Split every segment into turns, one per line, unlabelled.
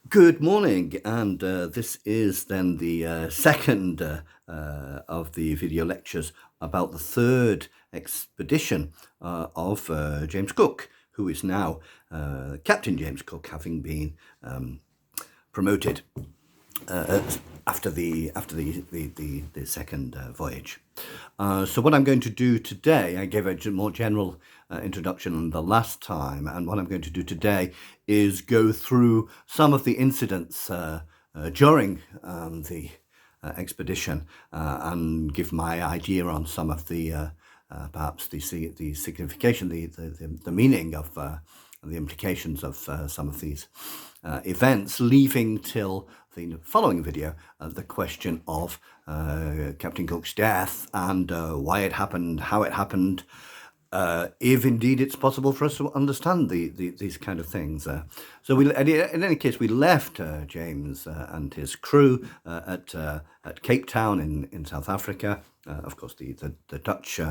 Good morning, and this is then the second of the video lectures about the third expedition of James Cook, who is now Captain James Cook, having been promoted after the second voyage. So what I'm going to do today, I gave a more general introduction the last time, and what I'm going to do today is go through some of the incidents during the expedition and give my idea on some of the perhaps the signification, the meaning of the implications of some of these events, leaving till the following video the question of Captain Cook's death and why it happened, how it happened, if indeed it's possible for us to understand these kind of things. So in any case, we left James and his crew at Cape Town in South Africa, of course the Dutch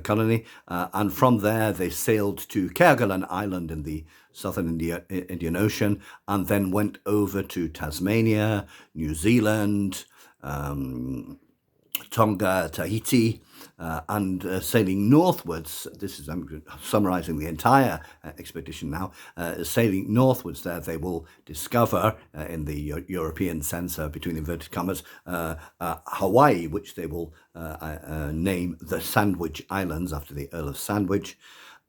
colony, and from there they sailed to Kerguelen Island in the southern Indian Ocean, and then went over to Tasmania, New Zealand, Tonga, Tahiti, and sailing northwards. This is, I'm summarizing the entire expedition now. Sailing northwards there, they will discover, in the European sense, between inverted commas, Hawaii, which they will name the Sandwich Islands after the Earl of Sandwich.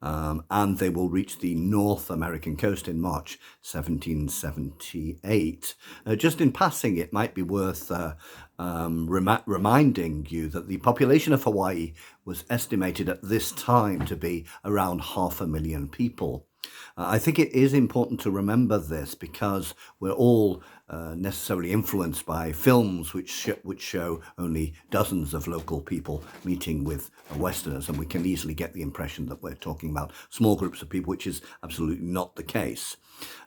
And they will reach the North American coast in March 1778. Just in passing, it might be worth reminding you that the population of Hawaii was estimated at this time to be around 500,000 people. I think it is important to remember this because we're all necessarily influenced by films which show only dozens of local people meeting with Westerners, and we can easily get the impression that we're talking about small groups of people, which is absolutely not the case.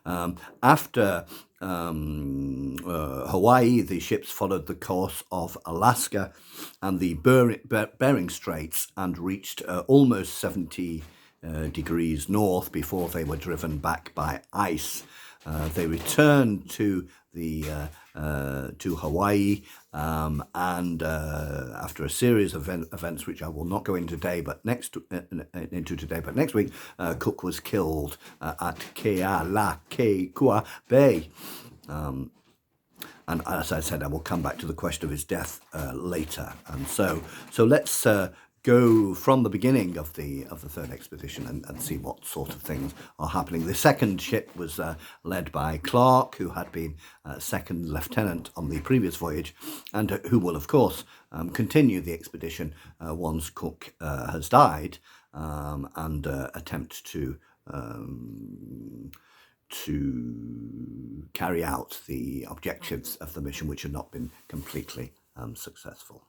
After Hawaii, the ships followed the course of Alaska and the Bering Straits and reached almost 70 degrees north before they were driven back by ice. They returned to Hawaii, and after a series of events which I will not go into today, but next week, Cook was killed at Kealakekua Bay. And as I said, I will come back to the question of his death later. And so let's go from the beginning of the third expedition and see what sort of things are happening. The second ship was led by Clark, who had been second lieutenant on the previous voyage, and who will, of course, continue the expedition once Cook has died, and attempt to carry out the objectives of the mission, which had not been completely successful.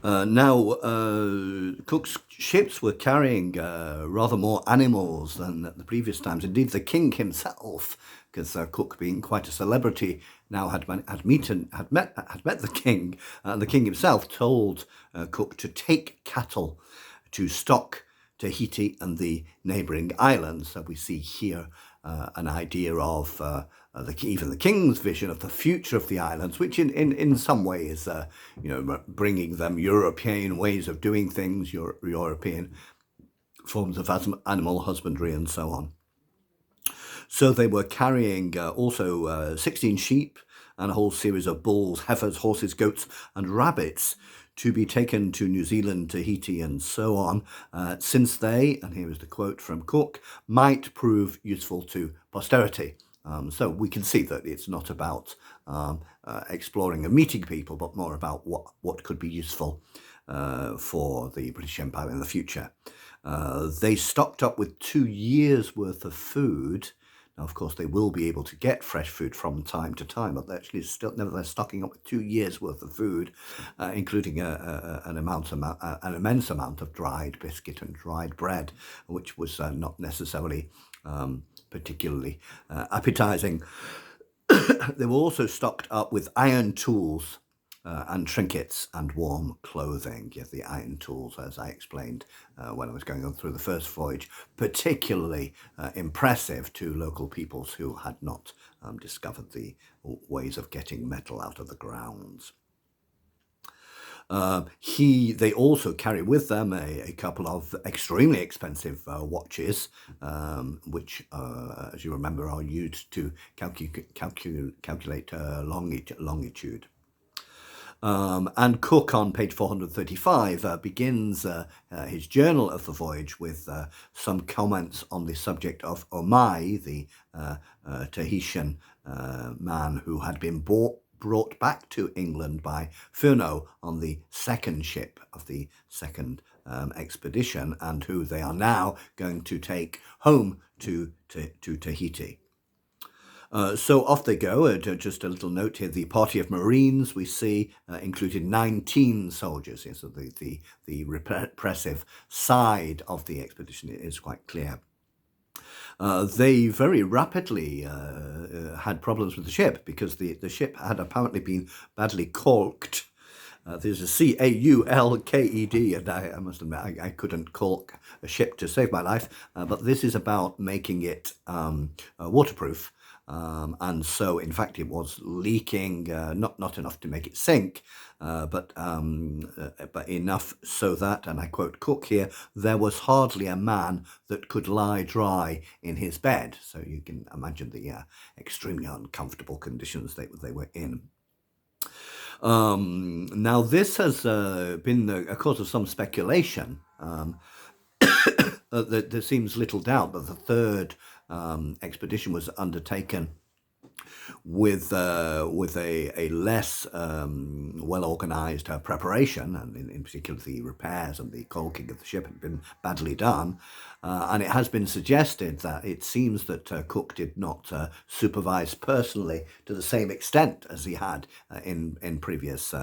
Now, Cook's ships wwere carrying rather more animals than at the previous times. Indeed, the king himself, because Cook, being quite a celebrity, now had met the king. The king himself told Cook to take cattle to stock Tahiti and the neighbouring islands. So we see here an idea of even the king's vision of the future of the islands, which in some ways, bringing them European ways of doing things, European forms of animal husbandry and so on. So they were carrying also 16 sheep and a whole series of bulls, heifers, horses, goats and rabbits to be taken to New Zealand, Tahiti, and so on, since they, and here is the quote from Cook, might prove useful to posterity. So we can see that it's not about exploring and meeting people, but more about what could be useful for the British Empire in the future. They stocked up with 2 years' worth of food. Now, of course, they will be able to get fresh food from time to time, but they're actually still, nevertheless, stocking up with 2 years' worth of food, including an immense amount of dried biscuit and dried bread, which was not necessarily particularly appetizing. They were also stocked up with iron tools and trinkets and warm clothing. Yes, the iron tools, as I explained when I was going on through the first voyage, particularly impressive to local peoples who had not discovered the ways of getting metal out of the grounds. They also carry with them a couple of extremely expensive watches, which, as you remember, are used to calculate longitude. And Cook, on page 435, begins his journal of the voyage with some comments on the subject of Omai, the Tahitian man who had been brought back to England by Furneaux on the second ship of the second expedition, and who they are now going to take home to Tahiti. So off they go. Just a little note here: the party of Marines we see included 19 soldiers. So the repressive side of the expedition is quite clear. They very rapidly had problems with the ship because the ship had apparently been badly caulked. There's a caulked, and I must admit I couldn't caulk a ship to save my life, but this is about making it waterproof. And so, in fact, it was leaking, not enough to make it sink, but enough so that, and I quote Cook here, there was hardly a man that could lie dry in his bed. So you can imagine the extremely uncomfortable conditions they were in. Now, this has been a cause of some speculation. There seems little doubt that the third expedition was undertaken with a less well organised preparation, and in particular the repairs and the caulking of the ship had been badly done. And it has been suggested that it seems that Cook did not supervise personally to the same extent as he had in previous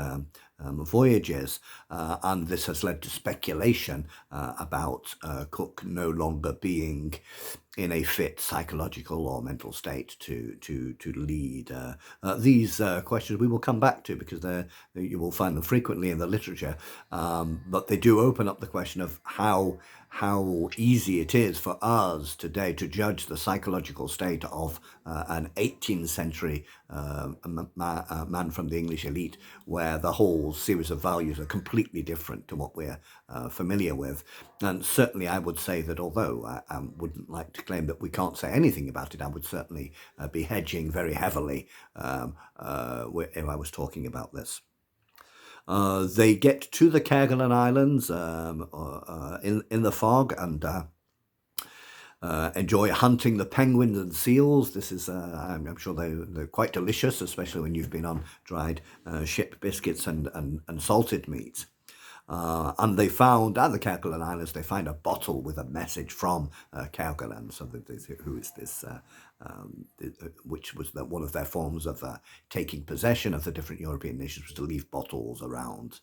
voyages, and this has led to speculation about Cook no longer being in a fit psychological or mental state to lead. These questions we will come back to because you will find them frequently in the literature, but they do open up the question of how easy it is for us today to judge the psychological state of an 18th century man from the English elite, where the whole series of values are completely different to what we're familiar with. And certainly I would say that although I wouldn't like to claim that we can't say anything about it, I would certainly be hedging very heavily if I was talking about this. They get to the Kerguelen Islands in the fog and enjoy hunting the penguins and seals. This is, I'm sure they're quite delicious, especially when you've been on dried ship biscuits and salted meats. And they found, at the Kerguelen Islands, they find a bottle with a message from Kerguelen. So who is this? Which was one of their forms of taking possession of the different European nations, was to leave bottles around.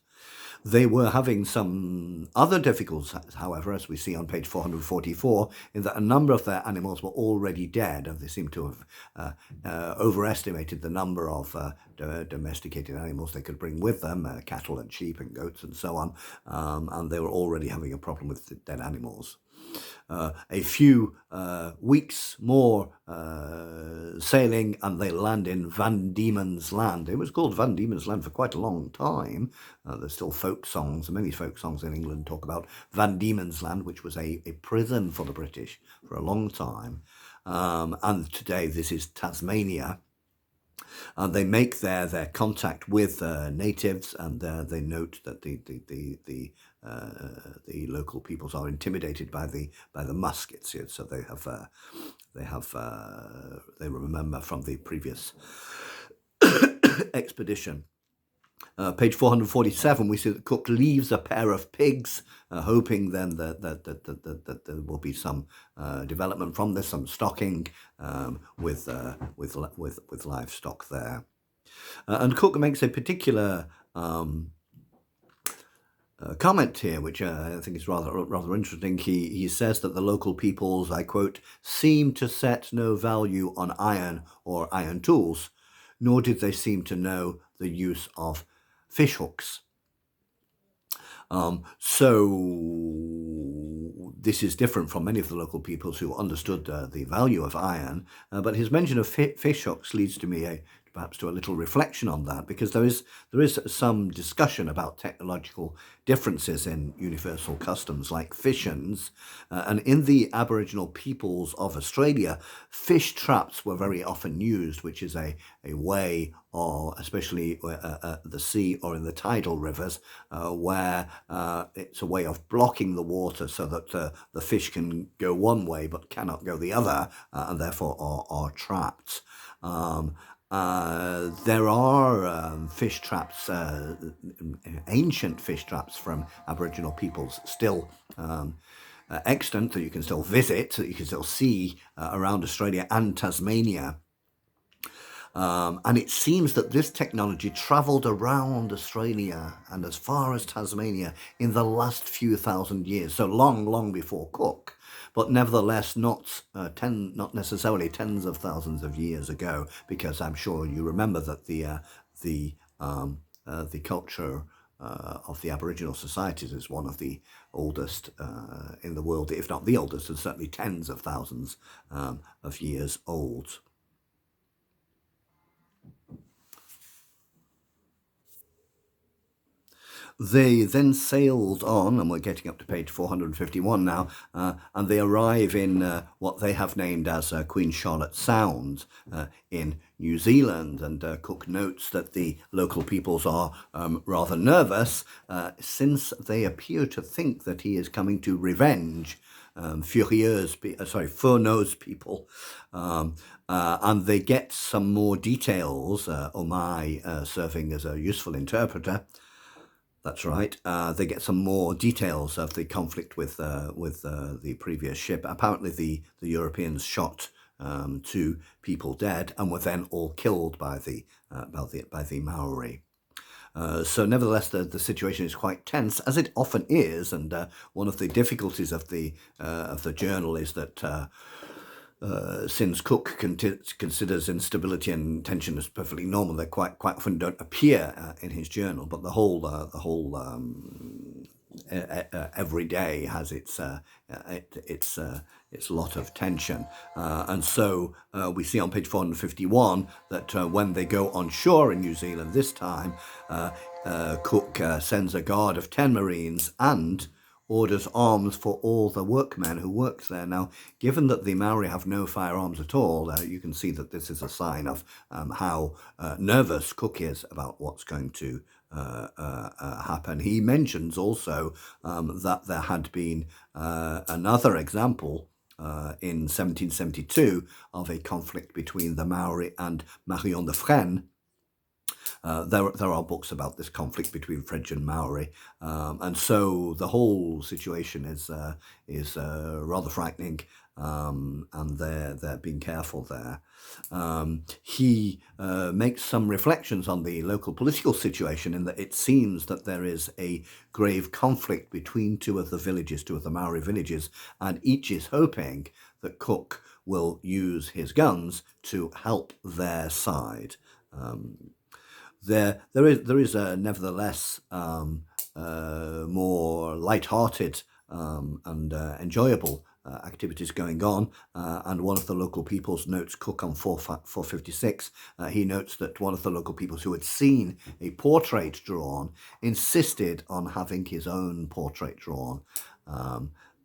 They were having some other difficulties, however, as we see on page 444, in that a number of their animals were already dead, and they seem to have overestimated the number of domesticated animals they could bring with them, cattle and sheep and goats and so on, and they were already having a problem with the dead animals. A few weeks more sailing and they land in Van Diemen's Land. It was called Van Diemen's Land for quite a long time. There's still folk songs, many folk songs in England talk about Van Diemen's Land, which was a prison for the British for a long time. And today this is Tasmania. And they make their contact with natives, and they note that the local peoples are intimidated by the muskets. So they remember from the previous expedition. Page 447, we see that Cook leaves a pair of pigs, hoping then that there will be some development from this, some stocking with livestock there. And Cook makes a particular comment here, which I think is rather interesting. He says that the local peoples, I quote, seem to set no value on iron or iron tools, nor did they seem to know the use of fish hooks. So this is different from many of the local peoples who understood the value of iron. But his mention of fish hooks leads to me perhaps to a little reflection on that, because there is some discussion about technological differences in universal customs like fissions. And in the Aboriginal peoples of Australia, fish traps were very often used, which is a way, or especially at the sea or in the tidal rivers, where it's a way of blocking the water so that the fish can go one way but cannot go the other, and therefore are trapped. There are fish traps, ancient fish traps from Aboriginal peoples still extant, that you can still visit, that you can still see around Australia and Tasmania. And it seems that this technology travelled around Australia and as far as Tasmania in the last few thousand years, so long, long before Cook, but nevertheless not necessarily tens of thousands of years ago, because I'm sure you remember that the culture of the Aboriginal societies is one of the oldest in the world, if not the oldest, and certainly tens of thousands of years old. They then sailed on, and we're getting up to page 451 now, and they arrive in what they have named as Queen Charlotte Sound in New Zealand. And Cook notes that the local peoples are rather nervous since they appear to think that he is coming to revenge Furneaux's people. And they get some more details, Omai serving as a useful interpreter. That's right. They get some more details of the conflict with the previous ship. Apparently, the Europeans shot 2 people dead and were then all killed by the Maori. So nevertheless, the situation is quite tense, as it often is. And one of the difficulties of the journal is that since Cook considers instability and tension as perfectly normal, they quite often don't appear in his journal. But the whole every day has its lot of tension, and so we see on page 451 that when they go on shore in New Zealand this time, Cook sends a guard of 10 Marines and orders arms for all the workmen who worked there. Now, given that the Maori have no firearms at all, you can see that this is a sign of how nervous Cook is about what's going to happen. He mentions also that there had been another example in 1772 of a conflict between the Maori and Marion de Fresnes. There are books about this conflict between French and Maori, and so the whole situation is rather frightening, and they're being careful there. He makes some reflections on the local political situation, in that it seems that there is a grave conflict between two of the Maori villages, and each is hoping that Cook will use his guns to help their side. There is nevertheless more light-hearted and enjoyable activities going on, and one of the local peoples notes Cook on 456. He notes that one of the local peoples who had seen a portrait drawn insisted on having his own portrait drawn.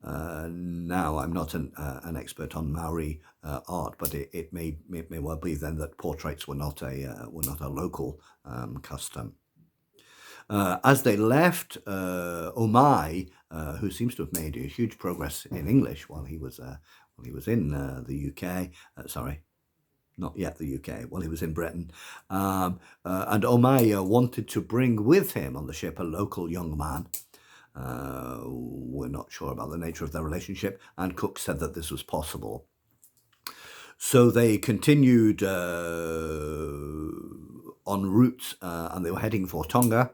Now, I'm not an expert on Maori art, but it may well be then that portraits were not a local custom. As they left, Omai, who seems to have made a huge progress in English while he was in the UK, not yet the UK, while he was in Britain, and Omai wanted to bring with him on the ship a local young man. We're not sure about the nature of their relationship, and Cook said that this was possible. So they continued en route, and they were heading for Tonga.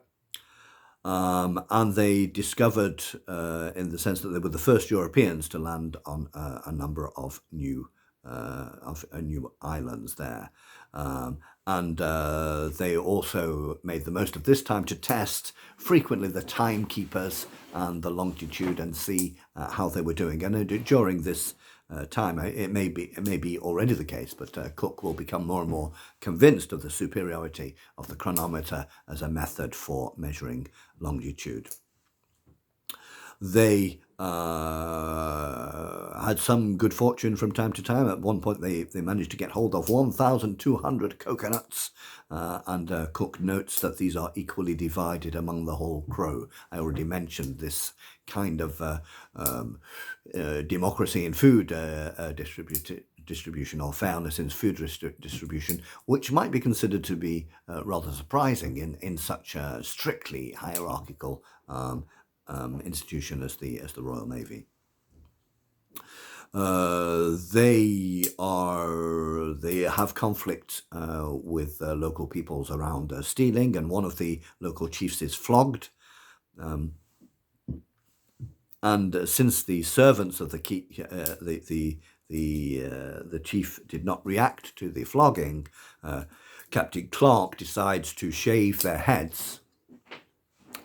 And they discovered, in the sense that they were the first Europeans to land on a number of new islands there. And they also made the most of this time to test frequently the timekeepers and the longitude and see how they were doing. And during this time, it may be already the case, but Cook will become more and more convinced of the superiority of the chronometer as a method for measuring longitude. They had some good fortune from time to time. At one point, they managed to get hold of 1,200 coconuts, and Cook notes that these are equally divided among the whole crew. I already mentioned this kind of democracy in food distribution or fairness in food distribution, which might be considered to be rather surprising in such a strictly hierarchical institution as the Royal Navy. They have conflict with local peoples around stealing, and one of the local chiefs is flogged. And since the servants of the chief did not react to the flogging, Captain Clark decides to shave their heads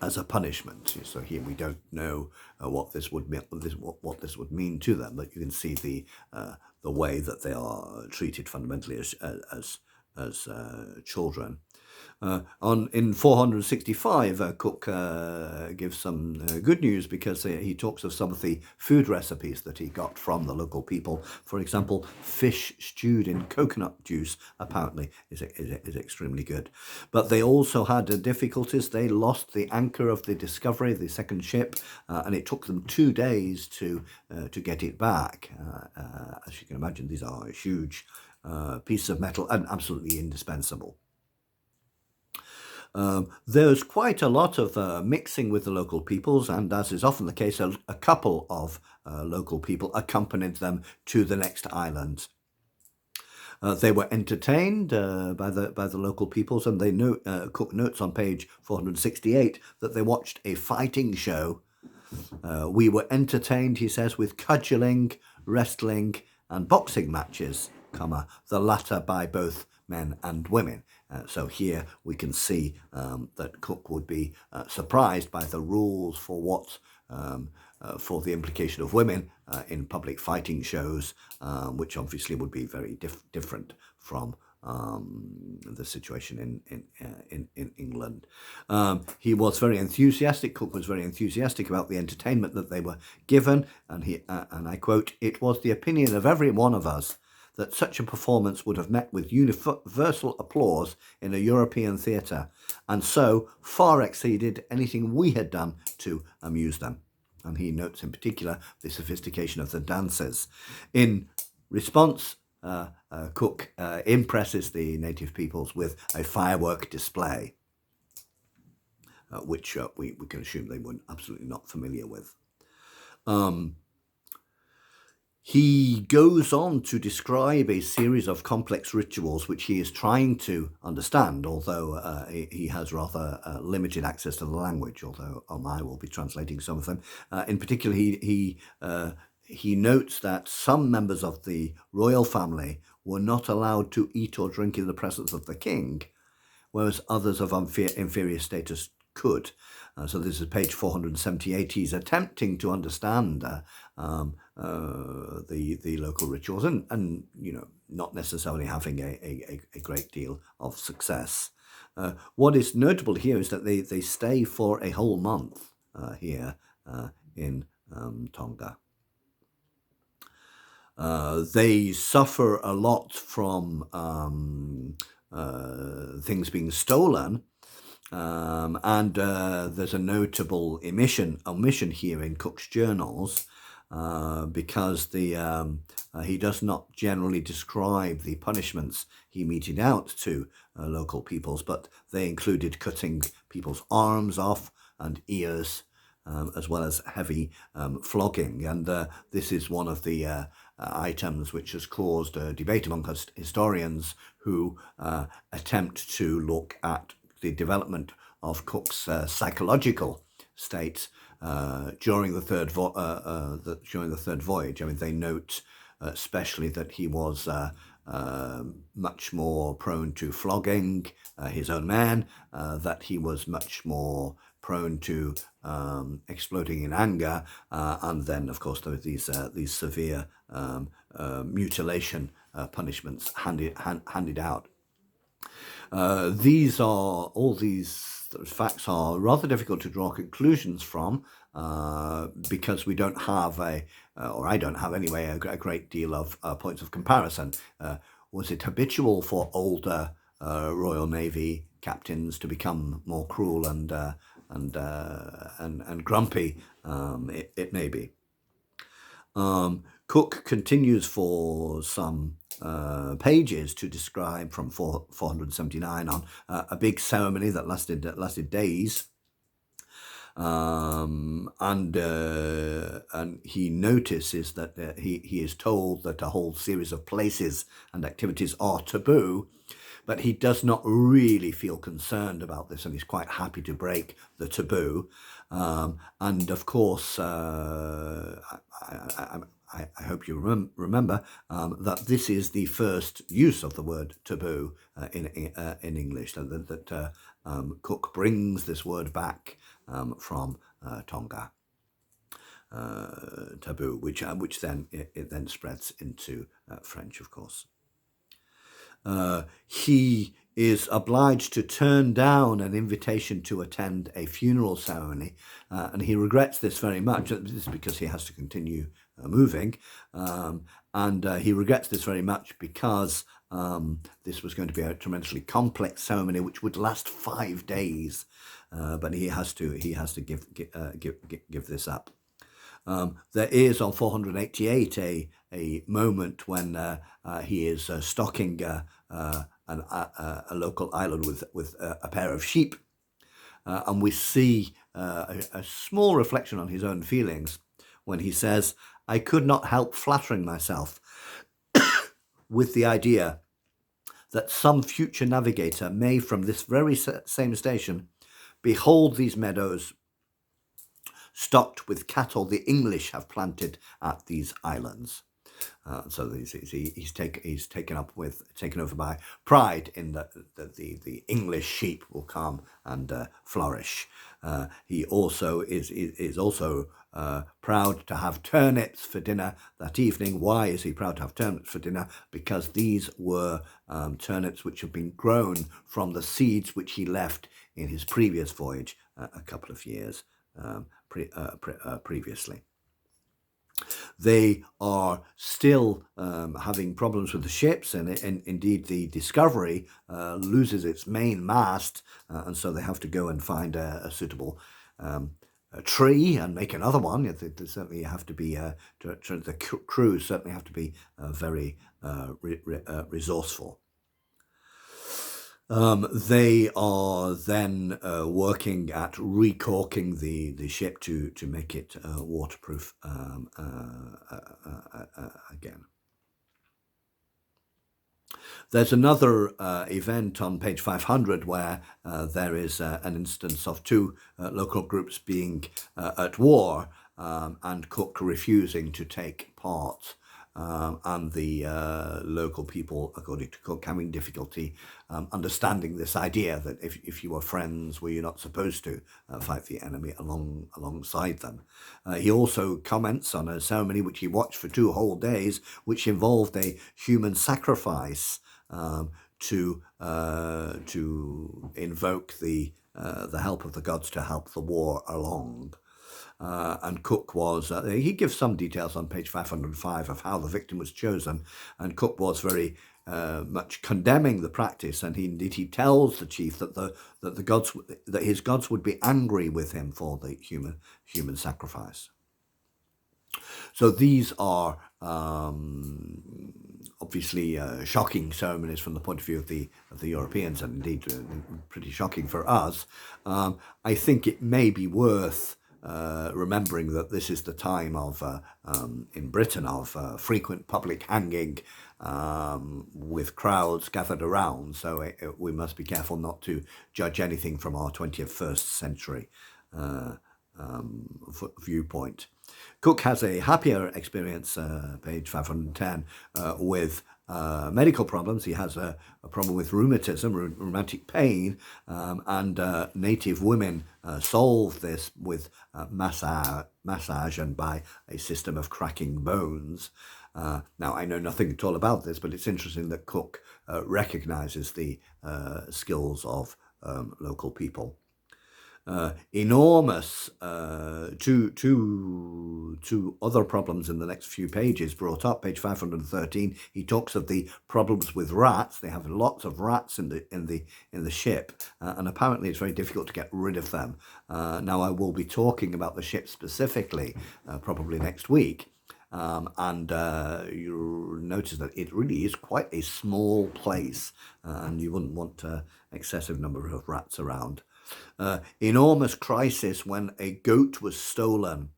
as a punishment. So here we don't know what this would mean to them, but you can see the way that they are treated fundamentally as children. In 465, Cook gives some good news because he talks of some of the food recipes that he got from the local people. For example, fish stewed in coconut juice apparently is extremely good. But they also had difficulties. They lost the anchor of the Discovery, the second ship, and it took them 2 days to get it back. As you can imagine, these are a huge piece of metal and absolutely indispensable. There's quite a lot of mixing with the local peoples, and as is often the case, a couple of local people accompanied them to the next island. They were entertained by the local peoples, and Cook notes on page 468 that they watched a fighting show. We were entertained, he says, with cudgeling, wrestling, and boxing matches, the latter by both men and women. So here we can see that Cook would be surprised by the rules for for the implication of women in public fighting shows, which obviously would be very different from the situation in England. He was very enthusiastic. Cook was very enthusiastic about the entertainment that they were given, and I quote, "It was the opinion of every one of us that such a performance would have met with universal applause in a European theatre, and so far exceeded anything we had done to amuse them." And he notes in particular the sophistication of the dances. In response, Cook impresses the native peoples with a firework display, which we can assume they were absolutely not familiar with. He goes on to describe a series of complex rituals which he is trying to understand, although he has rather limited access to the language, although I will be translating some of them. In particular, he notes that some members of the royal family were not allowed to eat or drink in the presence of the king, whereas others of inferior status could. So this is page 478. He's attempting to understand the local rituals and not necessarily having a great deal of success. What is notable here is that they stay for a whole month here in Tonga. They suffer a lot from things being stolen. And there's a notable omission here in Cook's journals because he does not generally describe the punishments he meted out to local peoples, but they included cutting people's arms off and ears, as well as heavy flogging. And this is one of the items which has caused debate among historians who attempt to look at the development of Cook's psychological state during the third voyage. I mean, they note especially that he was much more prone to flogging his own men, that he was much more prone to exploding in anger, and then, of course, there were these severe mutilation punishments handed out. These facts are rather difficult to draw conclusions from because we don't have or I don't have anyway, a great deal of points of comparison. Was it habitual for older Royal Navy captains to become more cruel and grumpy? It may be. Cook continues for some pages to describe from 479 on a big ceremony that lasted days, and he notices that he is told that a whole series of places and activities are taboo, but he does not really feel concerned about this, and he's quite happy to break the taboo. And of course, I hope you remember that this is the first use of the word taboo in English. That Cook brings this word back from Tonga. Taboo, which then it then spreads into French, of course. He is obliged to turn down an invitation to attend a funeral ceremony, and he regrets this very much. This is because he has to continue moving, and he regrets this very much because this was going to be a tremendously complex ceremony which would last 5 days, but he has to give this up. There is on 488 a moment when he is stocking a local island with a pair of sheep, and we see a small reflection on his own feelings when he says, "I could not help flattering myself with the idea that some future navigator may from this very same station behold these meadows stocked with cattle the English have planted at these islands." So he's taken over by pride in that the English sheep will come and flourish. He also is also proud to have turnips for dinner that evening. Why is he proud to have turnips for dinner? Because these were turnips which have been grown from the seeds which he left in his previous voyage a couple of years previously. They are still having problems with the ships, and indeed the Discovery loses its main mast, and so they have to go and find a suitable tree and make another one. They certainly have to be, the crew certainly have to be very resourceful. They are then working at recorking the ship to make it waterproof again. There's another event on page 500 where there is an instance of two local groups being at war, and Cook refusing to take part. And the local people, according to Cook, having difficulty understanding this idea that if you were friends, were you not supposed to fight the enemy alongside them? He also comments on a ceremony which he watched for 2 whole days, which involved a human sacrifice to invoke the help of the gods to help the war along. And Cook was, he gives some details on page 505 of how the victim was chosen, and Cook was very much condemning the practice, and he tells the chief that his gods would be angry with him for the human sacrifice. So these are obviously shocking ceremonies from the point of view of the Europeans, and indeed pretty shocking for us. I think it may be worth remembering that this is the time of, in Britain, of frequent public hanging with crowds gathered around. So we must be careful not to judge anything from our 21st century viewpoint. Cook has a happier experience, page 510, with medical problems. He has a problem with rheumatism, rheumatic pain, and native women solve this with massage and by a system of cracking bones. Now, I know nothing at all about this, but it's interesting that Cook recognises the skills of local people. Enormous two other problems in the next few pages brought up. Page 513, he talks of the problems with rats. They have lots of rats in the ship, and apparently it's very difficult to get rid of them. Now, I will be talking about the ship specifically probably next week. And you'll notice that it really is quite a small place, and you wouldn't want an excessive number of rats around. Enormous crisis when a goat was stolen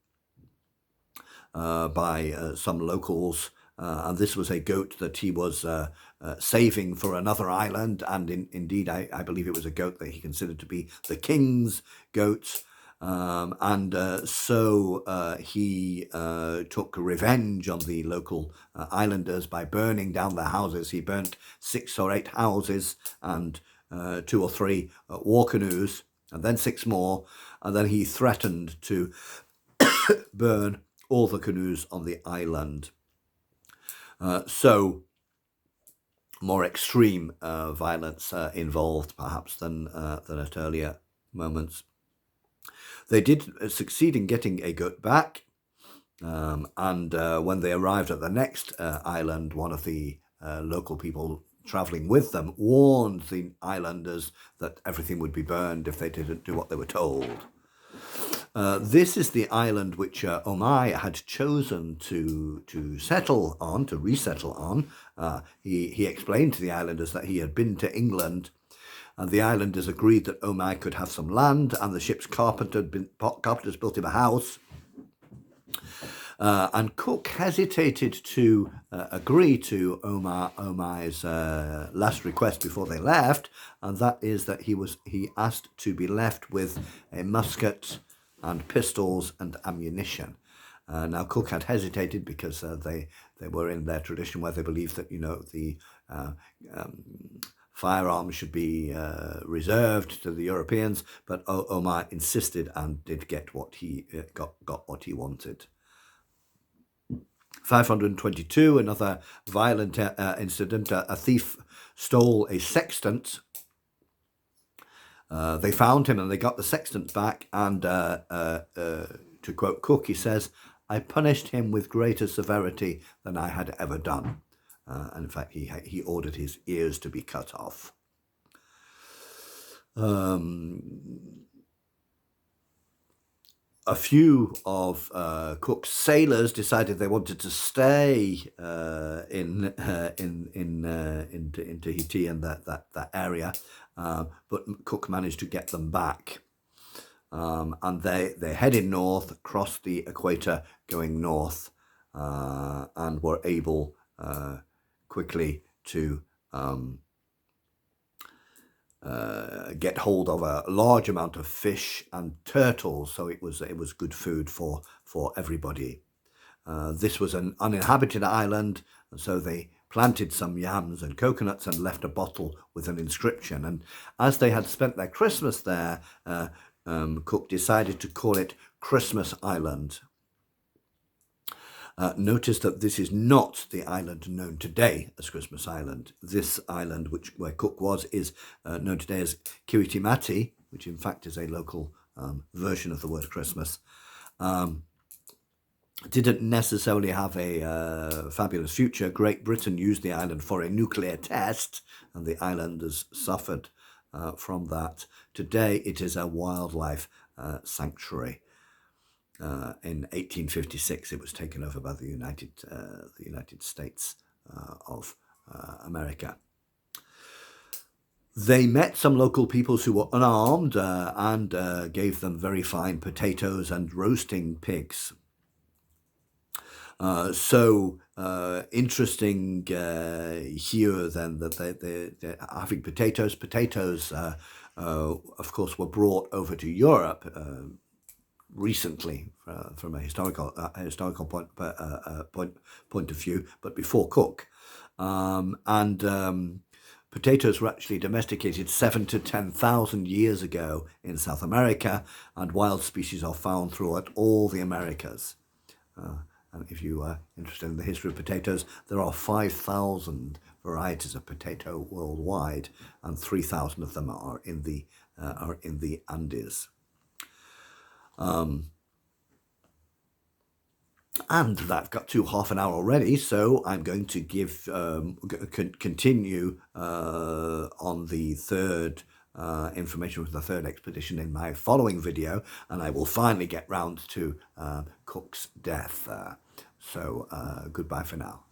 by some locals, and this was a goat that he was saving for another island, and indeed I believe it was a goat that he considered to be the king's goat. So he took revenge on the local islanders by burning down their houses. He burnt 6 or 8 houses and 2 or 3 war canoes, and then 6 more, and then he threatened to burn all the canoes on the island. So more extreme violence involved, perhaps, than at earlier moments. They did succeed in getting a goat back, and when they arrived at the next island, one of the local people travelling with them warned the islanders that everything would be burned if they didn't do what they were told. This is the island which Omai had chosen to settle on, to resettle on. He explained to the islanders that he had been to England, and the islanders agreed that Omai could have some land, and the ship's carpenters built him a house. And Cook hesitated to agree to Omai's last request before they left, and that is that he asked to be left with a musket and pistols and ammunition. Now, Cook had hesitated because they were in their tradition where they believed that the firearms should be reserved to the Europeans, but Omai insisted and did get what he got what he wanted. 522, another violent incident. A thief stole a sextant. They found him and they got the sextant back, and to quote Cook, he says, "I punished him with greater severity than I had ever done." And in fact, he ordered his ears to be cut off. A few of Cook's sailors decided they wanted to stay in Tahiti and that area, but Cook managed to get them back, and they headed north, across the equator, going north, and were able quickly to get hold of a large amount of fish and turtles, so it was good food for everybody. This was an uninhabited island, and so they planted some yams and coconuts and left a bottle with an inscription. And as they had spent their Christmas there, Cook decided to call it Christmas Island. Notice that this is not the island known today as Christmas Island. This island, where Cook was, is known today as Kiritimati, which in fact is a local version of the word Christmas. Didn't necessarily have a fabulous future. Great Britain used the island for a nuclear test, and the islanders suffered from that. Today it is a wildlife sanctuary. In 1856, it was taken over by the United States of America. They met some local peoples who were unarmed and gave them very fine potatoes and roasting pigs. So interesting here then that they're having potatoes. Potatoes, of course, were brought over to Europe recently from a historical point of view, but before Cook. And potatoes were actually domesticated 7 to 10,000 years ago in South America, and wild species are found throughout all the Americas. And if you are interested in the history of potatoes, there are 5,000 varieties of potato worldwide, and 3,000 of them are in the Andes. And that got to half an hour already, so I'm going to continue on the third information with the third expedition in my following video, and I will finally get round to Cook's death. So goodbye for now.